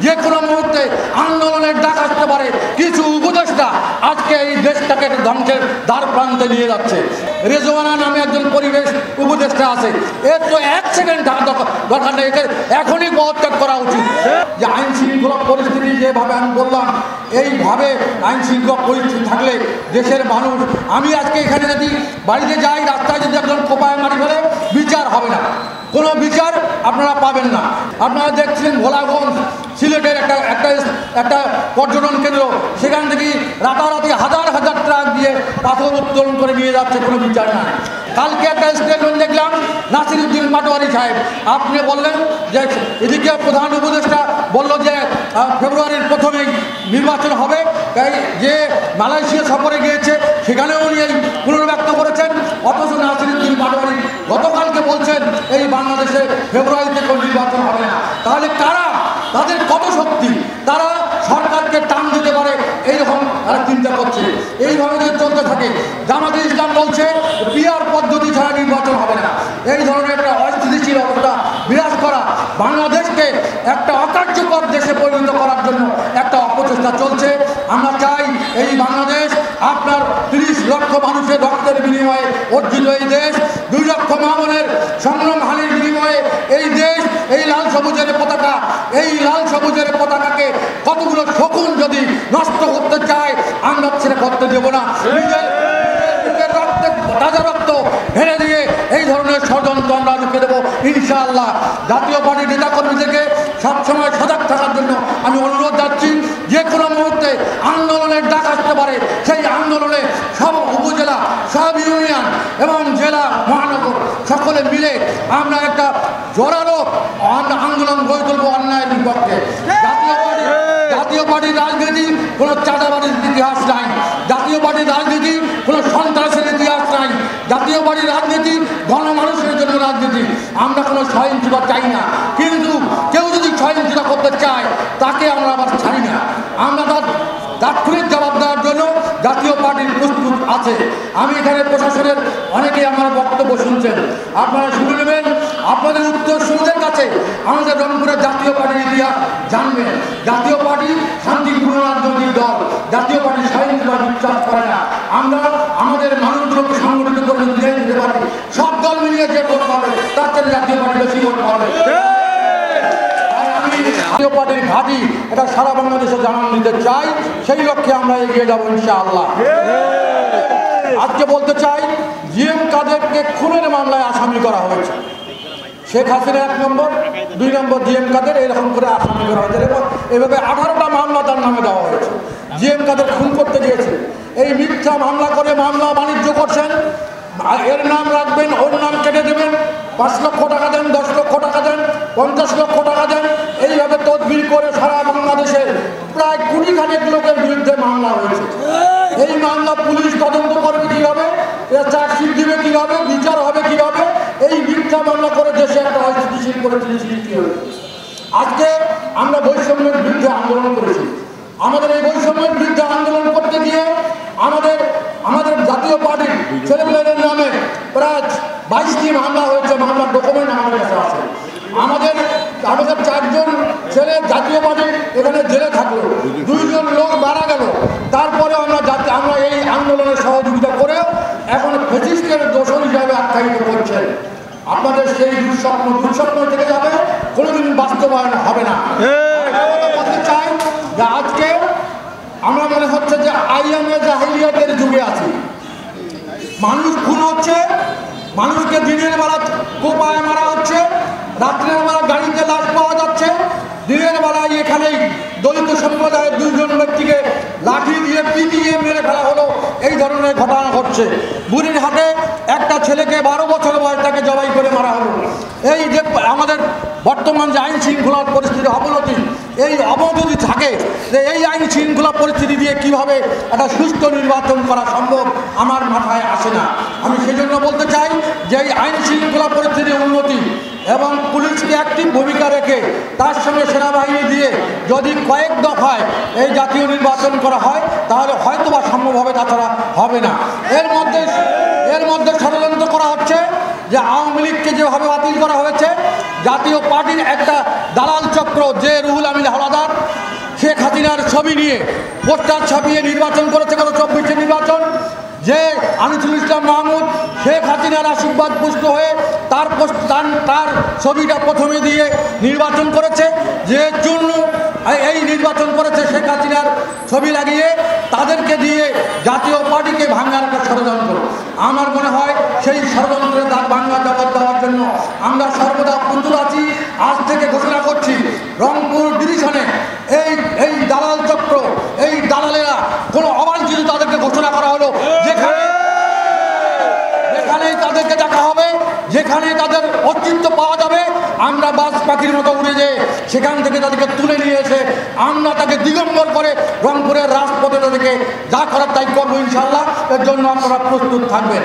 যে কোনো মুহূর্তে আন্দোলনের ডাক আসতে পারে। কিছু উপদেষ্টা আজকে এই দেশটাকে ধ্বংসের দ্বার প্রান্তে নিয়ে যাচ্ছে। রেজওয়ানা নামে একজন পরিবেশ উপদেষ্টা আছে, এর তো 1 সেকেন্ড দরকার নেই, একে এখনই পদত্যাগ করা উচিত। যে আইন শৃঙ্খলা পরিস্থিতি যেভাবে আমি বললাম, এইভাবে আইন শৃঙ্খলা পরিস্থিতি থাকলে দেশের মানুষ, আমি আজকে এখানে যদি বাড়িতে যাই, রাস্তায় যদি একজন কোপায় মারি ফেলে, বিচার হবে না, কোনো বিচার আপনারা পাবেন না। আপনারা দেখছিলেন ভোলাগঞ্জ সিলেটের একটা পর্যটন কেন্দ্র, সেখান থেকে রাতারাতি হাজার হাজার ট্রাক দিয়ে পাথর উত্তোলন করে নিয়ে যাচ্ছে, কোনো বিচার নাই। কালকে একটা স্টেটমেন্ট দেখলাম নাসিরউদ্দিন পাটোয়ারি সাহেব, আপনি বললেন যে এদিকে প্রধান উপদেষ্টা বললো যে ফেব্রুয়ারির প্রথমেই নির্বাচন হবে, তাই যে মালয়েশিয়া সফরে গিয়েছে সেখানেও উনি এই পুনর্ব্যক্ত করেছেন, অথচ নাসিরউদ্দিন পাটোয়ারি গতকালকে বলছেন এই বাংলাদেশে ফেব্রুয়ারিতে কোনো নির্বাচন হবে না। তাহলে কারা, তাদের কত শক্তি, তারা সরকারকে টান দিতে পারে এইরকম তারা চিন্তা করছে। এইভাবে যদি চলতে থাকে, জামাতে ইসলাম বলছে পিআর পদ্ধতি ছাড়া নির্বাচন হবে না। এই ধরনের একটা অস্থিতিশীল অবস্থা বিরাজ করা, বাংলাদেশকে একটা অকার্যকর দেশে পরিণত করার জন্য একটা অপচেষ্টা চলছে। আমরা চাই এই বাংলাদেশ আপনার 30 লক্ষ মানুষের রক্তের বিনিময়ে অর্জিত এই দেশ, 2 লক্ষ মামনের সংগ্রামহানির বিনিময়ে এই দেশ, এই লাল সবুজের পতাকা, এই লাল সবুজের পতাকাকে কতগুলো শকুন যদি নষ্ট করতে চায়, আমরা সেটা করতে দেব না। নিজের রক্তে তাজা রক্ত ঢেলে দিয়ে এই ধরনের ষড়যন্ত্র আমরা রুখে দেবো ইনশাআল্লাহ। জাতীয় পার্টির নেতাকর্মীদেরকে সবসময় সজাগ থাকার জন্য আমি অনুরোধ যাচ্ছি, যে কোনো মুহূর্তে আন্দোলনের ডাক আসতে পারে। সেই আন্দোলনে সব উপজেলা, সব ইউনিয়ন এবং জেলা, মহানগর সকলে মিলে আমরা একটা জোরালো আন্দোলন গড়ে তুলব অন্যায়ের বিপক্ষে। জাতীয় পার্টির রাজনীতি কোনো চাঁদাবাজির ইতিহাস নাই, জাতীয় পার্টির রাজনীতি কোনো সন্ত্রাসের ইতিহাস নাই, জাতীয় পার্টির রাজনীতি গণমানুষের জন্য রাজনীতি। আমরা কোনো সহিংসতা চাই না, কিন্তু কেউ যদি সহিংসতা করতে চায় তাকে আমরা আবার ছাড়ি না। আমরা তার তাৎক্ষণিক জবাব দেওয়ার জন্য জাতীয় পার্টির প্রস্তুত আছে। আমি এখানে প্রশাসনের অনেকেই আমার বক্তব্য শুনছেন, আপনারা শুনে নেবেন, আপনাদের উত্তরসূরিদের কাছে আমাদের রংপুরের জাতীয় পার্টির ইতিহাস জানবেন। জাতীয় পার্টি শান্তিপূর্ণ রাজনৈতিক দল, জাতীয় পার্টি সহিংসতা বিশ্বাস করে না। আমরা আমাদের মানুষগুলোকে সংগঠিত করে দিতে পারি, সব দল মিলিয়ে যে ভোট পাবে তার চেয়ে জাতীয় পার্টি বেশি ভোট পাবে। জাতীয় পার্টির ঘাঁটি এটা সারা বাংলাদেশে জানান দিতে চাই, সেই লক্ষ্যে আমরা এগিয়ে যাবো ইনশাআল্লাহ। আজকে বলতে চাই, জিএম কাদেরকে খুনের মামলায় আসামি করা হয়েছে। শেখ হাসিনা 1 নম্বর, 2 নম্বর জিএম কাদের, এরকম করে আসামি করা হয়েছে এবং এভাবে 18টা মামলা তার নামে দেওয়া হয়েছে। জিএম কাদের খুন করতে গিয়েছে, এই মিথ্যা মামলা করে মামলা বাণিজ্য করছেন, এর নাম রাখবেন, ওর নাম কেটে দেবেন, 5 লক্ষ টাকা দেন, 10 লক্ষ টাকা দেন, 50 লক্ষ টাকা দেন, এইভাবে তদবির করে সারা বাংলাদেশের প্রায় 20 লোকের বিরুদ্ধে মামলা হয়েছে। এই মামলা পুলিশ তদন্ত করবে কীভাবে, চার্জশিট দিবে কীভাবে, বিচার হবে কীভাবে, এই মিথ্যা মামলা করে দেশে একটা অস্থিতিশীল পরিস্থিতি সৃষ্টি হয়েছে। আজকে আমরা বৈষম্যের বিরুদ্ধে আন্দোলন করেছি। আমাদের এই বৈষম্যের বিরুদ্ধে আন্দোলন করতে গিয়ে আমাদের জাতীয় পার্টির ছেলেমেয়েদের নামে প্রায় 22টি মামলা হয়েছে, মামলার ডকুমেন্ট আমাদের কাছে আছে। আমাদের 4 জন ছেলে জাতীয় পার্টি এখানে জেলে থাকলো, 2 জন লোক মারা গেল, তারপরে আমরা এই আন্দোলনের সহযোগিতা করেও এখন ফ্যাসিস্টের দোষর হিসাবে আখ্যায়িত করছেন। আপনাদের সেই দুঃস্বপ্ন থেকে যাবে, কোনোদিন বাস্তবায়ন হবে না। বলতে চাই যে আজকে আমরা মনে হচ্ছে যে আইয়ামে জাহিলিয়াতের যুগে আছি। মানুষ খুন হচ্ছে, মানুষকে দিনের বেলা কোপায় মারা হচ্ছে, রাত্রের বেলা গাড়িতে লাশ পাওয়া যাচ্ছে, দিনের বেলায় এখানেই দলিত সম্প্রদায়ের 2 জন ব্যক্তিকে লাঠি দিয়ে পিটিয়ে মেরে ফেলা হলো। এই ধরনের ঘটনা ঘটছে। বুড়িরহাটে একটা ছেলেকে 12 বছর বয়স তাকে জবাই করে মারা হলো। এই যে আমাদের বর্তমান যে আইন শৃঙ্খলার পরিস্থিতি অবনতি, এই অবনতি থাকে যে এই আইন শৃঙ্খলা পরিস্থিতি দিয়ে কিভাবে একটা সুষ্ঠু নির্বাচন করা সম্ভব আমার মাথায় আসে না। আমি সেজন্য বলতে চাই যে এই আইন শৃঙ্খলা পরিস্থিতির উন্নতি এবং পুলিশকে অ্যাক্টিভ ভূমিকা রেখে তার সঙ্গে সেনাবাহিনী দিয়ে যদি কয়েক দফায় এই জাতীয় নির্বাচন করা হয় তাহলে হয়তো বা সম্ভব হবে, তাছাড়া হবে না। এর মধ্যে ষড়যন্ত্র করা হচ্ছে যে আওয়ামী লীগকে যেভাবে বাতিল করা হয়েছে, জাতীয় পার্টির একটা দালাল চক্র যে রুহুল আমিন হাওলাদার হাসিনার ছবি নিয়ে পোস্টার ছাপিয়ে নির্বাচন করেছে গত 24 নির্বাচন, যে আনিসুল ইসলাম মাহমুদ শেখ হাসিনার আশীর্বাদ পুষ্ট হয়ে তার ছবিটা প্রথমে দিয়ে নির্বাচন করেছে, যে জন্য এই নির্বাচন করেছে শেখ হাসিনার ছবি লাগিয়ে তাদেরকে দিয়ে জাতীয় পার্টিকে ভাঙার একটা ষড়যন্ত্র। আমার মনে হয় সেই ষড়যন্ত্রের দাঁত ভাঙা জবাব দেওয়ার জন্য আমরা সর্বদা প্রস্তুত আছি। আজ থেকে ঘোষণা করছি, রংপুর ডিভিশনে এই দালাল চক্র, এই দালালেরা কোনো অবাঞ্ছিত তাদেরকে ঘোষণা করা হলো, যেখানেই তাদেরকে দেখা হবে, যেখানে তাদের অস্তিত্ব পাওয়া যাবে, আমরা বাস পাখির মতো উড়ে যেয়ে সেখান থেকে তাদেরকে তুলে নিয়ে এসে আমরা তাকে দিগম্বর করে রংপুরের রাজপথে তাদেরকে যা করার তাই করবো ইনশাল্লাহ। এর জন্য আপনারা প্রস্তুত থাকবেন।